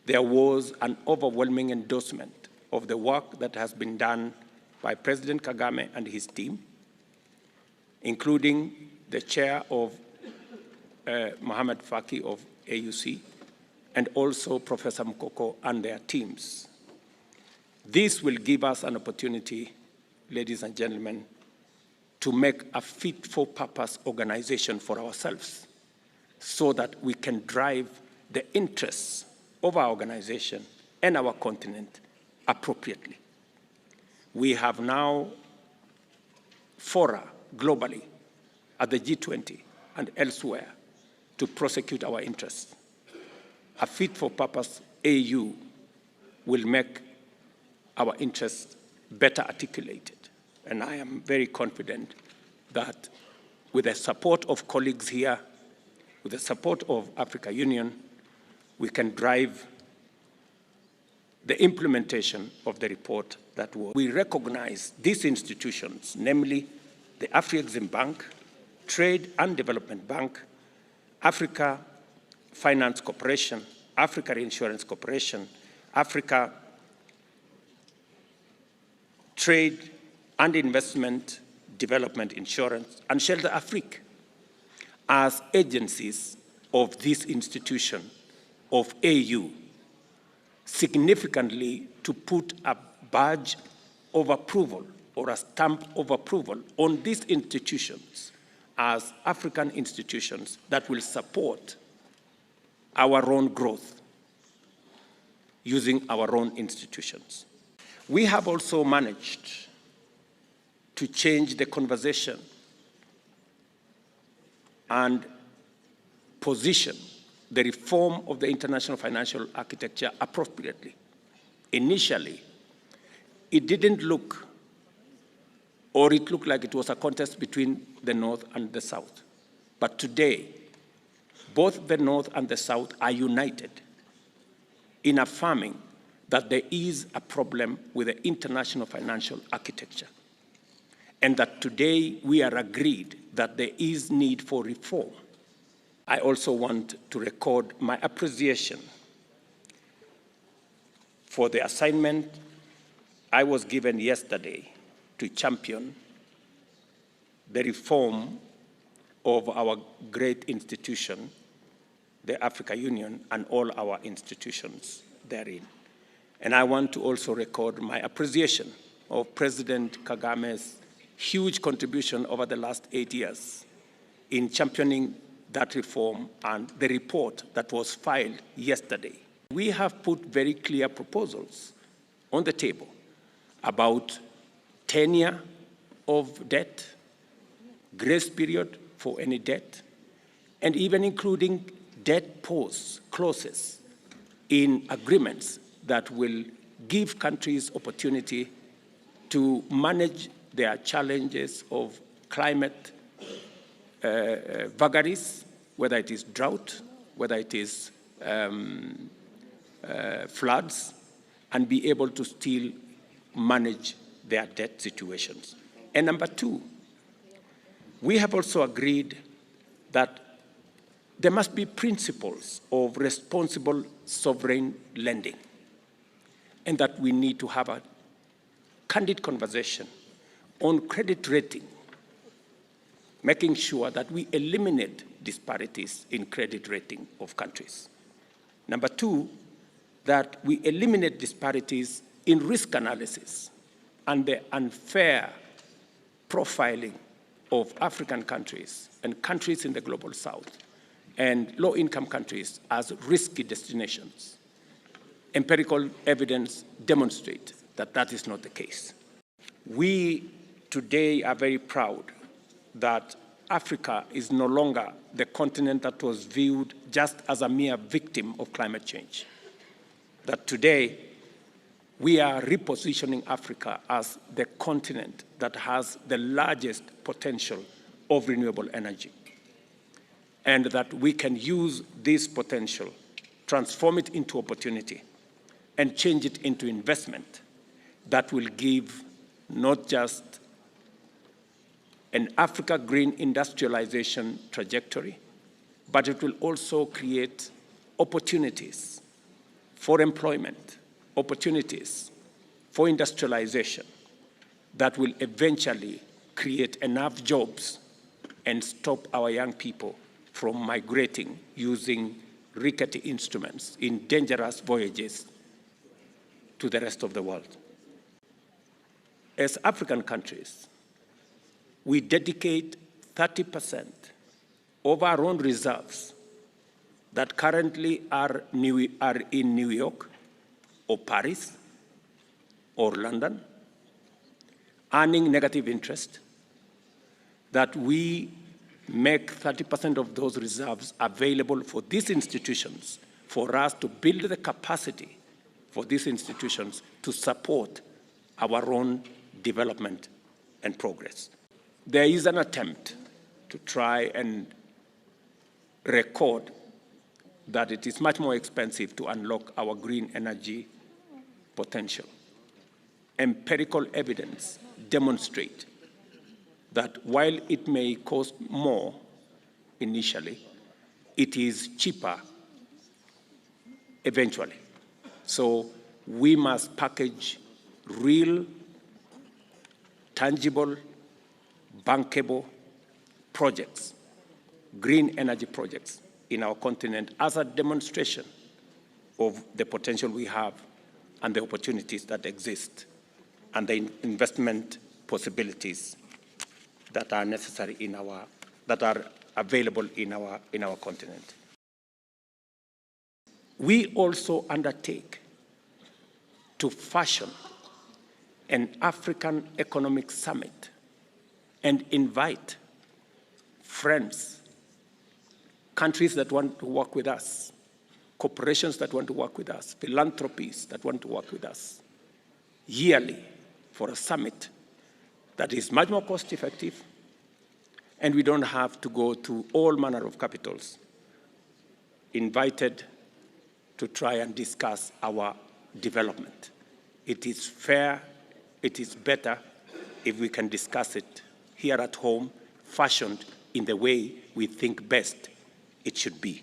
there was an overwhelming endorsement of the work that has been done by President Kagame and his team, including the chair of Mohamed Faki of AUC, and also Professor Mkoko and their teams. This will give us an opportunity, ladies and gentlemen, to make a fit-for-purpose organization for ourselves so that we can drive the interests of our organization and our continent appropriately. We have now fora globally at the G20 and elsewhere to prosecute our interests. A fit-for-purpose AU will make our interests better articulated. And I am very confident that with the support of colleagues here, with the support of Africa Union, we can drive the implementation of the report that was. We recognize these institutions, namely the Afrexim Bank, Trade and Development Bank, Africa Finance Corporation, Africa Insurance Corporation, Africa Trade and Investment Development Insurance, and Shelter Afrique as agencies of this institution of AU, significantly to put a badge of approval or a stamp of approval on these institutions as African institutions that will support our own growth using our own institutions. We have also managed to change the conversation and position the reform of the international financial architecture appropriately. Initially, it didn't look, or it looked like it was a contest between the North and the South. But today, both the North and the South are united in affirming that there is a problem with the international financial architecture, and that today we are agreed that there is need for reform. I also want to record my appreciation for the assignment I was given yesterday to champion the reform of our great institution, the Africa Union, and all our institutions therein. And I want to also record my appreciation of President Kagame's huge contribution over the last 8 years in championing that reform and the report that was filed yesterday. We have put very clear proposals on the table about tenure of debt, grace period for any debt, and even including debt pause clauses in agreements that will give countries opportunity to manage their challenges of climate vagaries, whether it is drought, whether it is floods, and be able to still manage their debt situations. And number two, we have also agreed that there must be principles of responsible sovereign lending, and that we need to have a candid conversation on credit rating, making sure that we eliminate disparities in credit rating of countries. Number two, that we eliminate disparities in risk analysis and the unfair profiling of African countries and countries in the global south and low-income countries as risky destinations. Empirical evidence demonstrates that that is not the case. We today are very proud that Africa is no longer the continent that was viewed just as a mere victim of climate change. That today, we are repositioning Africa as the continent that has the largest potential of renewable energy, and that we can use this potential, transform it into opportunity, and change it into investment that will give not just an Africa green industrialization trajectory, but it will also create opportunities for employment, opportunities, for industrialization that will eventually create enough jobs and stop our young people from migrating using rickety instruments in dangerous voyages to the rest of the world. As African countries, we dedicate 30% of our own reserves that currently are in New York or Paris or London, earning negative interest, that we make 30% of those reserves available for these institutions, for us to build the capacity for these institutions to support our own development and progress. There is an attempt to try and record that it is much more expensive to unlock our green energy potential. Empirical evidence demonstrate that while it may cost more initially, it is cheaper eventually. So we must package real, tangible, bankable projects, green energy projects in our continent as a demonstration of the potential we have and the opportunities that exist and the investment possibilities that are necessary that are available in our continent. We also undertake to fashion an African Economic Summit and invite friends, countries that want to work with us, corporations that want to work with us, philanthropies that want to work with us, yearly for a summit that is much more cost-effective, and we don't have to go to all manner of capitals, invited to try and discuss our development. It is fair, it is better if we can discuss it here at home, fashioned in the way we think best it should be.